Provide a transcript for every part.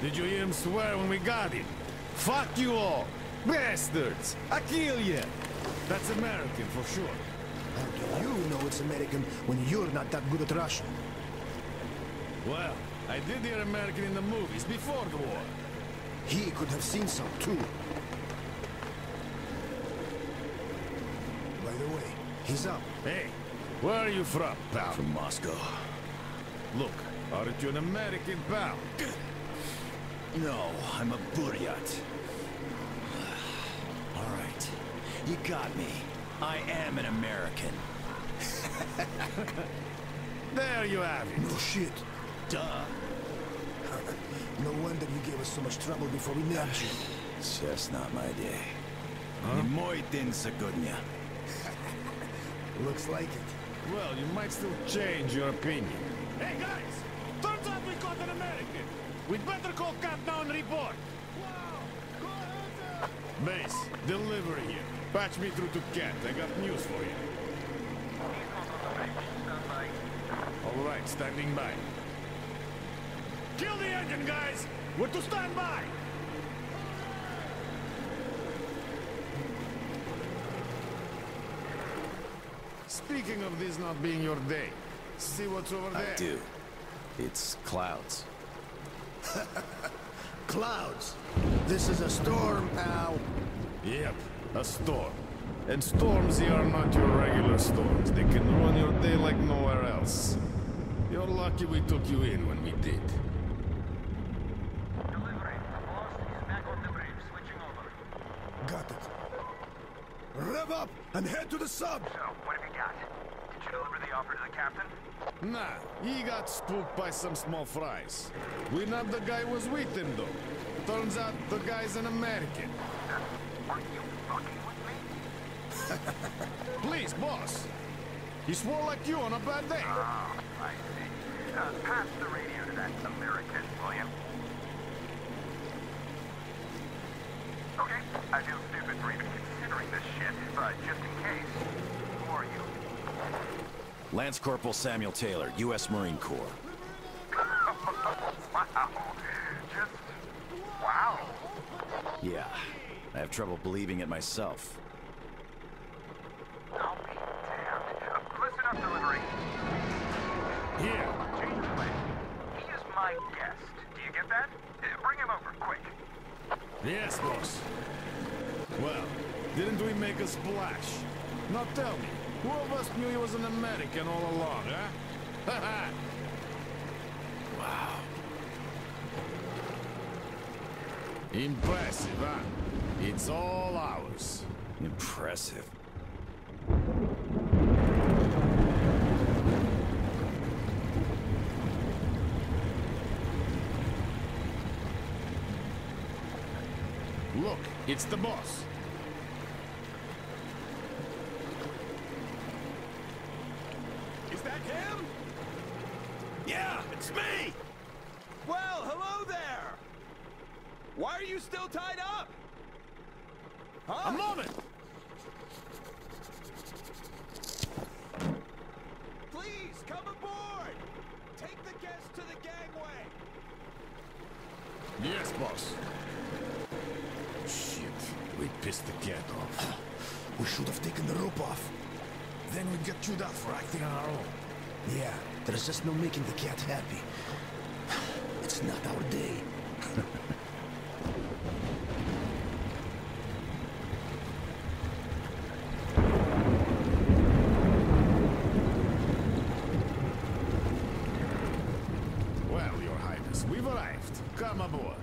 Did you hear him swear when we got him? Fuck you all! Bastards! I kill you! That's American for sure. How do you know it's American when you're not that good at Russian? Well, I did hear American in the movies before the war. He could have seen some too. By the way, he's up. Hey, where are you from, pal? From Moscow. Look, aren't you an American, pal? No, I'm a Buryat. All right, you got me. I am an American. There you have it. No shit. Duh. No wonder you gave us so much trouble before we nabbed you. It's just not my day. Huh? Мой день сегодня. Looks like it. Well, you might still change your opinion. Hey, guys! Turns out we caught an American! We'd better call Captain and report! Wow! Base, delivery here. Patch me through to Cat. I got news for you. All right, standing by. Kill the engine, guys! We're to stand by! Speaking of this not being your day, see what's over there? I do. It's clouds. Clouds! This is a storm, pal. Yep, a storm. And storms here are not your regular storms. They can ruin your day like nowhere else. You're lucky we took you in when we did. Delivery. Boss is back on the bridge, switching over. Got it. Rev up and head to the sub! So, what have you got? Did you deliver the offer to the captain? Nah, he got spooked by some small fries. We nabbed the guy who was with him, though. Turns out the guy's an American. Are you fucking with me? Please, boss. He swore like you on a bad day. Oh, I see. Pass the radio to that American, will you? Okay, I feel stupid for even considering this shit, but just in case, who are you? Lance Corporal Samuel Taylor, U.S. Marine Corps. Wow. Just... wow. Yeah, I have trouble believing it myself. I'll be damned. Listen up, delivery. Here. Change the plan. He is my guest. Do you get that? Bring him over, quick. Yes, boss. Well, didn't we make a splash? Now tell me, who of us knew he was an American all along, huh? Ha Wow. Impressive, huh? It's all ours. Impressive. Look, it's the boss. Is that him? Yeah, it's me! Well, hello there! Why are you still tied up? Huh? A moment! Please, come aboard! Take the guests to the gangway! Yes, boss. Shit, we pissed the cat off. We should have taken the rope off. Then we'd get chewed out for acting on our own. Yeah, there's just no making the cat happy. It's not our day. Well, Your Highness, we've arrived. Come aboard.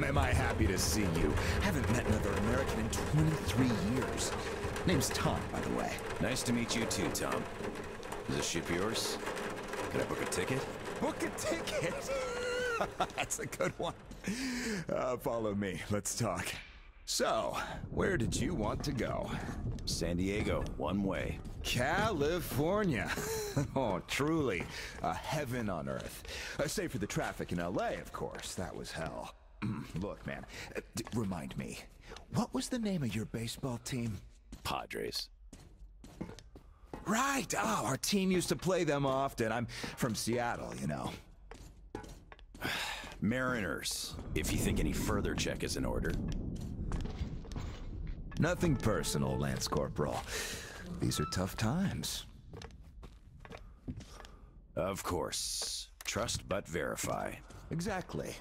Am I happy to see you. Haven't met another American in 23 years. Name's Tom, by the way. Nice to meet you too, Tom. Is the ship yours? Can I book a ticket? Book a ticket? That's a good one. Follow me. Let's talk. So, where did you want to go? San Diego, one way. California. Oh, truly a heaven on earth. Save for the traffic in LA, of course. That was hell. Look, man, remind me, what was the name of your baseball team? Padres. Right. Oh, our team used to play them often. I'm from Seattle, you know. Mariners. If you think any further check is in order. Nothing personal, Lance Corporal. These are tough times. Of course. Trust but verify. Exactly.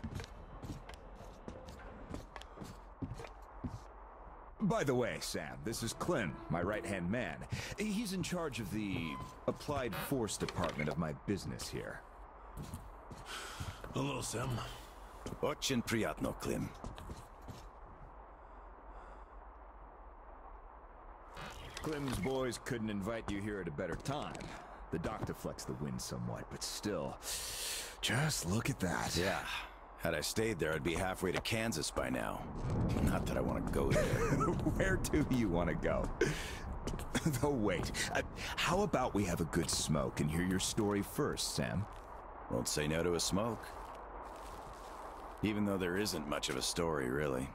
By the way, Sam, this is Clem, my right-hand man. He's in charge of the Applied Force department of my business here. Hello, Sam. Очень приятно, Clem. Clem's boys couldn't invite you here at a better time. The dock deflects the wind somewhat, but still, just look at that. Yeah. Had I stayed there, I'd be halfway to Kansas by now. Not that I want to go there. Where do you want to go? Though wait, how about we have a good smoke and hear your story first, Sam? Won't say no to a smoke. Even though there isn't much of a story, really.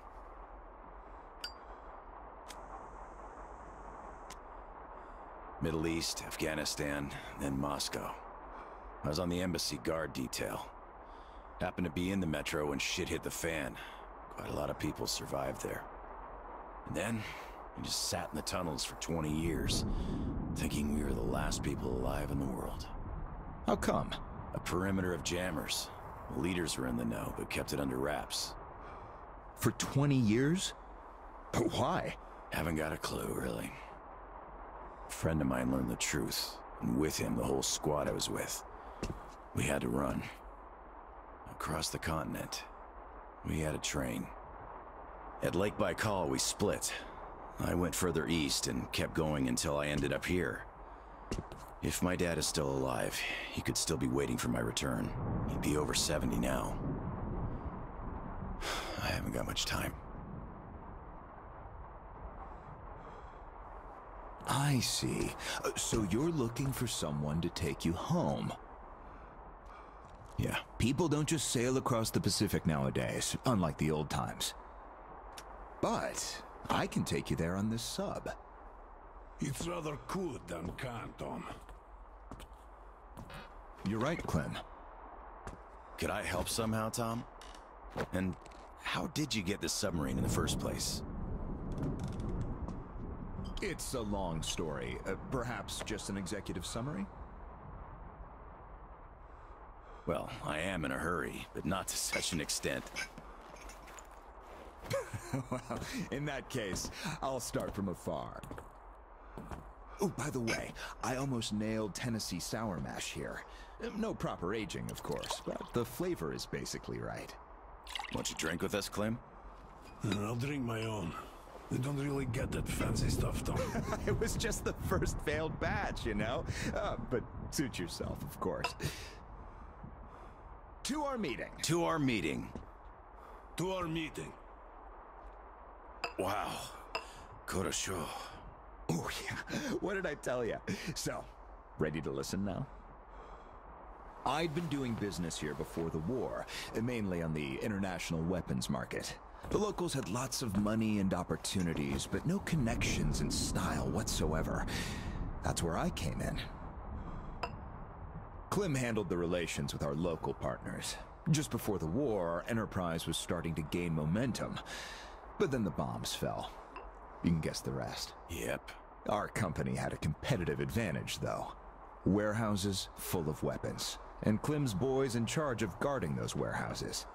Middle East, Afghanistan, then Moscow. I was on the embassy guard detail. Happened to be in the metro when shit hit the fan. Quite a lot of people survived there. And then, we just sat in the tunnels for 20 years, thinking we were the last people alive in the world. How come? A perimeter of jammers. The leaders were in the know, but kept it under wraps. For 20 years? But why? Haven't got a clue, really. A friend of mine learned the truth, and with him the whole squad I was with. We had to run. Across the continent. We had a train. At Lake Baikal, we split. I went further east and kept going until I ended up here. If my dad is still alive, he could still be waiting for my return. He'd be over 70 now. I haven't got much time. I see. So you're looking for someone to take you home. Yeah. People don't just sail across the Pacific nowadays, unlike the old times. But I can take you there on this sub. It's rather cool than can't, Tom. You're right, Clem. Could I help somehow, Tom? And how did you get this submarine in the first place? It's a long story. Perhaps just an executive summary? Well, I am in a hurry, but not to such an extent. Well, in that case, I'll start from afar. Oh, by the way, I almost nailed Tennessee sour mash here. No proper aging, of course, but the flavor is basically right. Want you drink with us, Clem? I'll drink my own. I don't really get that fancy stuff, Tom. It was just the first failed batch, you know? But suit yourself, of course. To our meeting. To our meeting. To our meeting. Wow. Korosho. Oh, yeah. What did I tell you? So, ready to listen now? I'd been doing business here before the war, mainly on the international weapons market. The locals had lots of money and opportunities, but no connections and style whatsoever. That's where I came in. Clem handled the relations with our local partners. Just before the war, our enterprise was starting to gain momentum. But then the bombs fell. You can guess the rest. Yep. Our company had a competitive advantage, though. Warehouses full of weapons. And Clem's boys in charge of guarding those warehouses.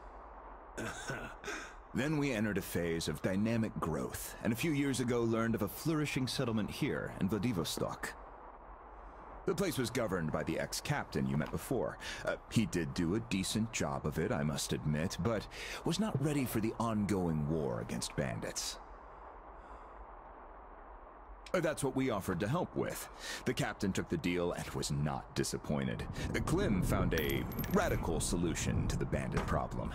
Then we entered a phase of dynamic growth, and a few years ago learned of a flourishing settlement here in Vladivostok. The place was governed by the ex-captain you met before. He did do a decent job of it, I must admit, but was not ready for the ongoing war against bandits. That's what we offered to help with. The captain took the deal and was not disappointed. Clem found a radical solution to the bandit problem.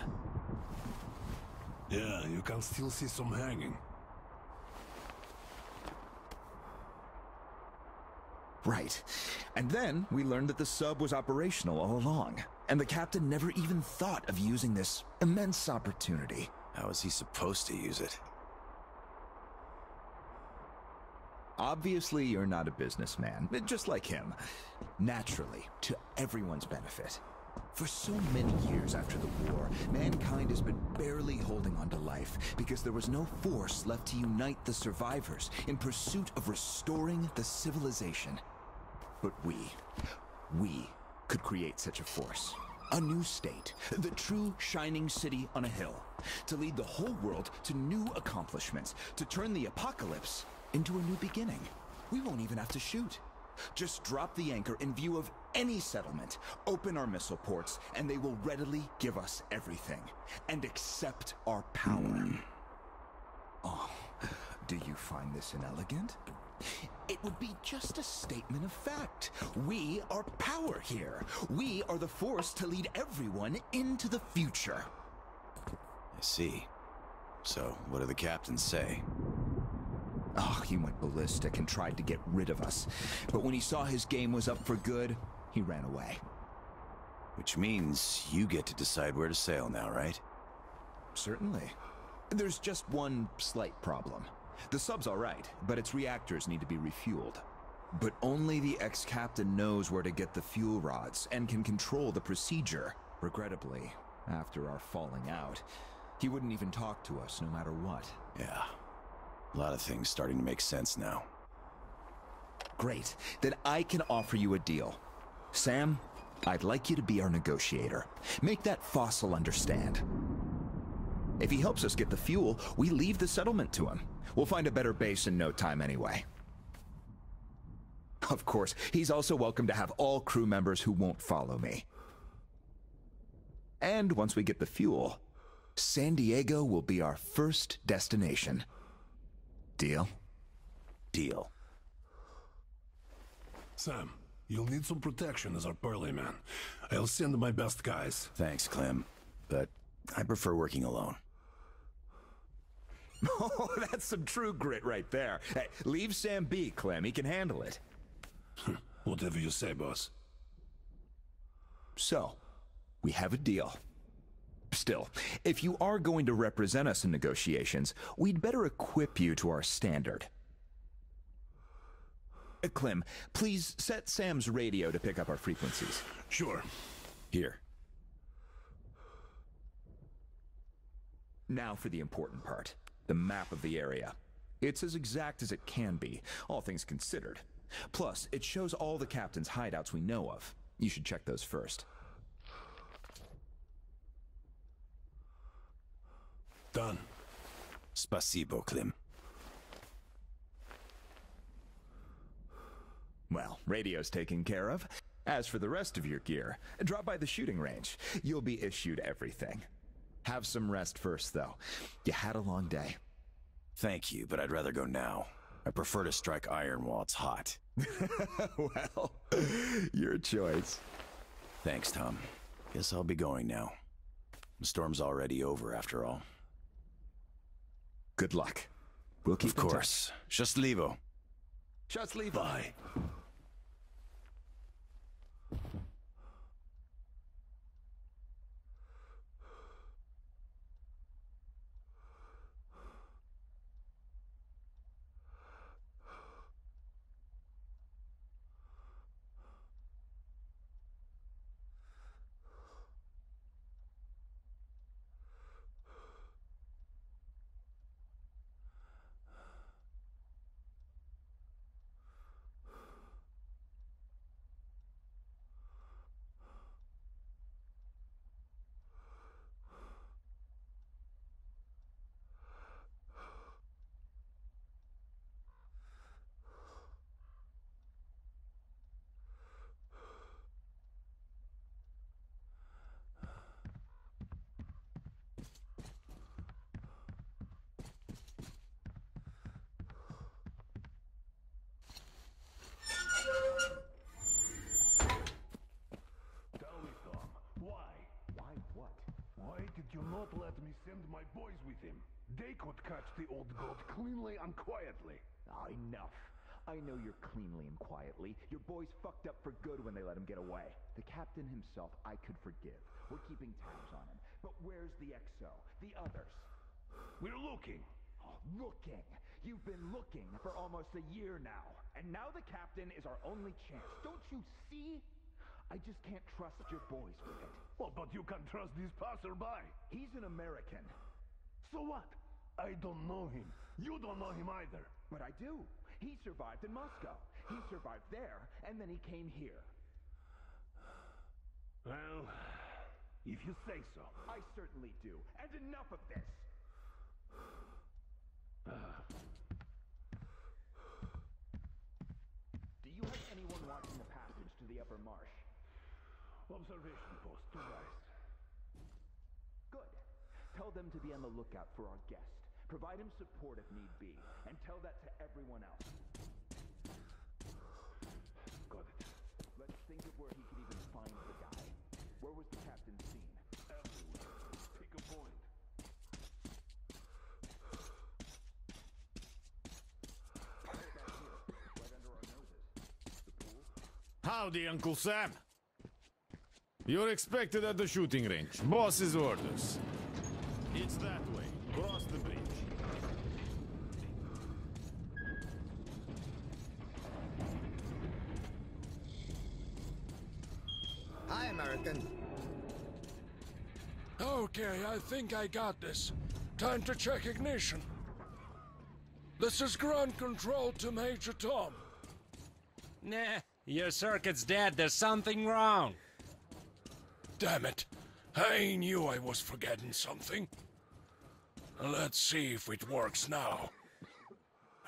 Yeah, you can still see some hanging. Right. And then we learned that the sub was operational all along, and the captain never even thought of using this immense opportunity. How was he supposed to use it? Obviously, you're not a businessman, just like him. Naturally, to everyone's benefit. For so many years after the war, mankind has been barely holding on to life because there was no force left to unite the survivors in pursuit of restoring the civilization. But we could create such a force. A new state, the true shining city on a hill, to lead the whole world to new accomplishments, to turn the apocalypse into a new beginning. We won't even have to shoot. Just drop the anchor in view of any settlement, open our missile ports, and they will readily give us everything, and accept our power. Oh, do you find this inelegant? It would be just a statement of fact. We are power here. We are the force to lead everyone into the future. I see. So, what do the captains say? Oh, he went ballistic and tried to get rid of us. But when he saw his game was up for good, he ran away. Which means you get to decide where to sail now, right? Certainly. There's just one slight problem. The sub's all right, but its reactors need to be refueled. But only the ex-captain knows where to get the fuel rods and can control the procedure. Regrettably, after our falling out, he wouldn't even talk to us no matter what. Yeah. A lot of things starting to make sense now. Great. Then I can offer you a deal. Sam, I'd like you to be our negotiator. Make that fossil understand. If he helps us get the fuel, we leave the settlement to him. We'll find a better base in no time anyway. Of course, he's also welcome to have all crew members who won't follow me. And once we get the fuel, San Diego will be our first destination. Deal? Deal. Sam, you'll need some protection as our Burly man. I'll send my best guys. Thanks, Clem. But I prefer working alone. Oh, that's some true grit right there. Hey, leave Sam be, Clem. He can handle it. Whatever you say, boss. So, we have a deal. Still, if you are going to represent us in negotiations, we'd better equip you to our standard. Clem, please set Sam's radio to pick up our frequencies. Sure. Here. Now for the important part. The map of the area. It's as exact as it can be, all things considered. Plus, it shows all the captain's hideouts we know of. You should check those first. Done. Spasibo, Clem. Well, radio's taken care of. As for the rest of your gear, drop by the shooting range. You'll be issued everything. Have some rest first, though. You had a long day. Thank you, but I'd rather go now. I prefer to strike iron while it's hot. Well, your choice. Thanks, Tom. Guess I'll be going now. The storm's already over, after all. Good luck. We'll keep in touch. Of course. Счастливо. Счастливо. Bye. not let me send my boys with him. They could catch the old goat cleanly and quietly. Oh, enough. I know you're cleanly and quietly. Your boys fucked up for good when they let him get away. The captain himself I could forgive. We're keeping tabs on him. But where's the XO? The others? We're looking. Oh, looking. You've been looking for almost a year now. And now the captain is our only chance. Don't you see? I just can't trust your boys with it. Well, but you can trust this passerby. He's an American. So what? I don't know him. You don't know him either. But I do. He survived in Moscow. He survived there, and then he came here. Well, if you say so. I certainly do. And enough of this! Do you have anyone watching the passage to the upper marsh? Observation post, 2 guys. Good. Tell them to be on the lookout for our guest. Provide him support if need be, and tell that to everyone else. Got it. Let's think of where he could even find the guy. Where was the captain seen? Everywhere. Pick a point. Right back here, right under our noses. The pool? Howdy, Uncle Sam. You're expected at the shooting range. Boss's orders. It's that way. Cross the bridge. Hi, American. Okay, I think I got this. Time to check ignition. This is ground control to Major Tom. Nah, your circuit's dead. There's something wrong. Damn it. I knew I was forgetting something. Let's see if it works now.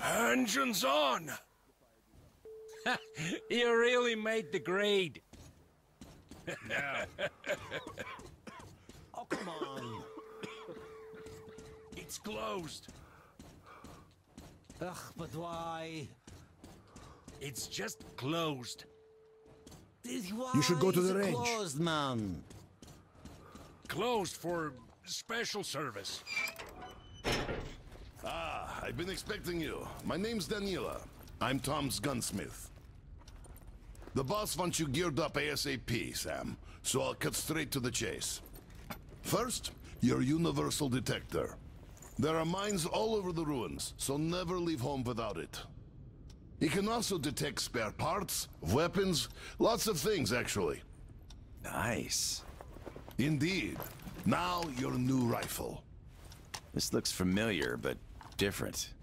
Engines on! You really made the grade. Oh, come on. It's closed. Ugh, but why? It's just closed. You should go to the range. Closed, man. Closed for special service. Ah, I've been expecting you. My name's Daniela. I'm Tom's gunsmith. The boss wants you geared up ASAP, Sam, so I'll cut straight to the chase. First, your universal detector. There are mines all over the ruins, so never leave home without it. It can also detect spare parts, weapons, lots of things, actually. Nice. Indeed. Now, your new rifle. This looks familiar, but different.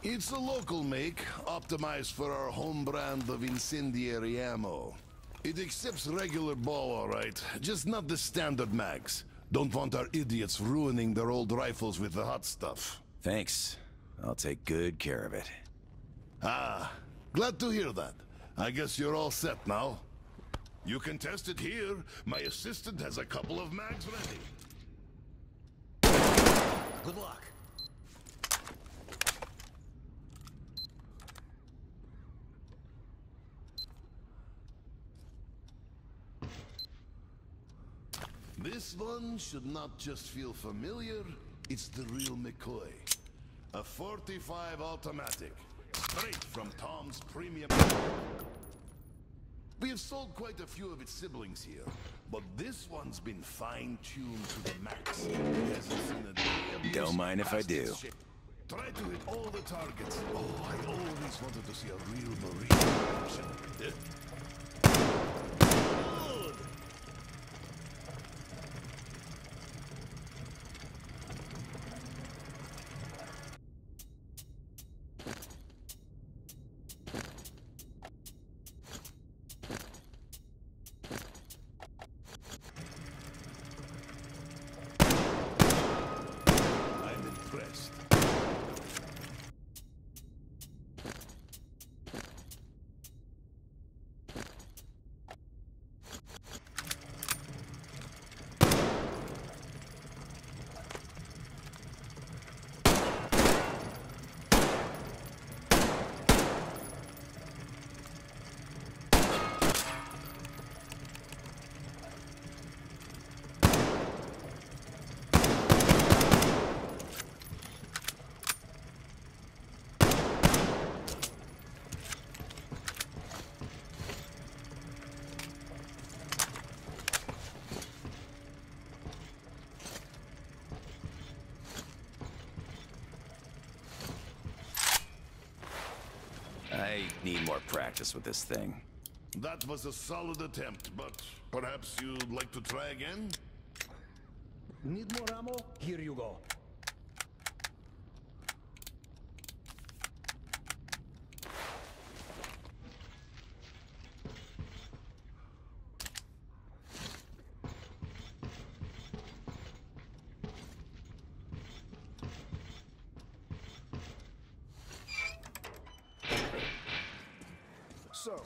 It's a local make, optimized for our home brand of incendiary ammo. It accepts regular ball, all right, just not the standard mags. Don't want our idiots ruining their old rifles with the hot stuff. Thanks. I'll take good care of it. Ah, glad to hear that. I guess you're all set now. You can test it here. My assistant has a couple of mags ready. Good luck. This one should not just feel familiar, it's the real McCoy. A 45 automatic, straight from Tom's premium. We have sold quite a few of its siblings here, but this one's been fine-tuned to the max. It hasn't seen a day of use. Don't mind if I Past do. its shape. Try to hit all the targets. Oh, I always wanted to see a real Marine in action. I'm impressed. more practice with this thing. That was a solid attempt, but perhaps you'd like to try again? Need more ammo? Here you go. So,